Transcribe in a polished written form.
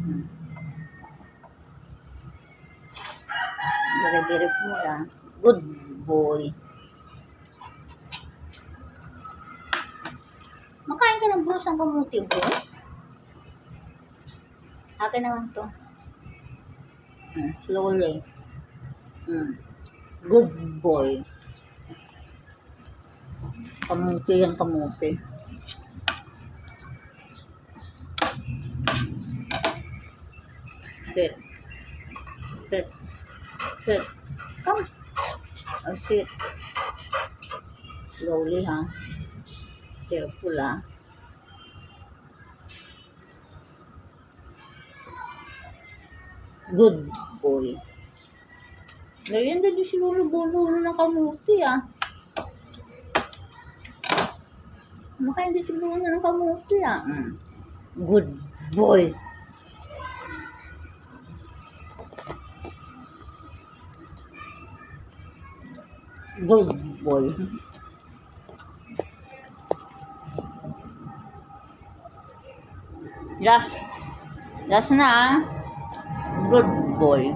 Hmm. Dire-diris mo lang. Good boy. Makain ka ng Bruce ang kamuti, Bruce? Akin naman to. Slowly. Good boy. Kamuti yan, kamuti. Sit. Sit. Sit. Come. Oh, sit. Slowly, ha? Careful, ha? Good boy. Ngayon, dali si Lolo ng kamuti, ah. Makain din si Lolo ng kamuti, ah. Good boy. Good boy. Just na, ah. Good boy.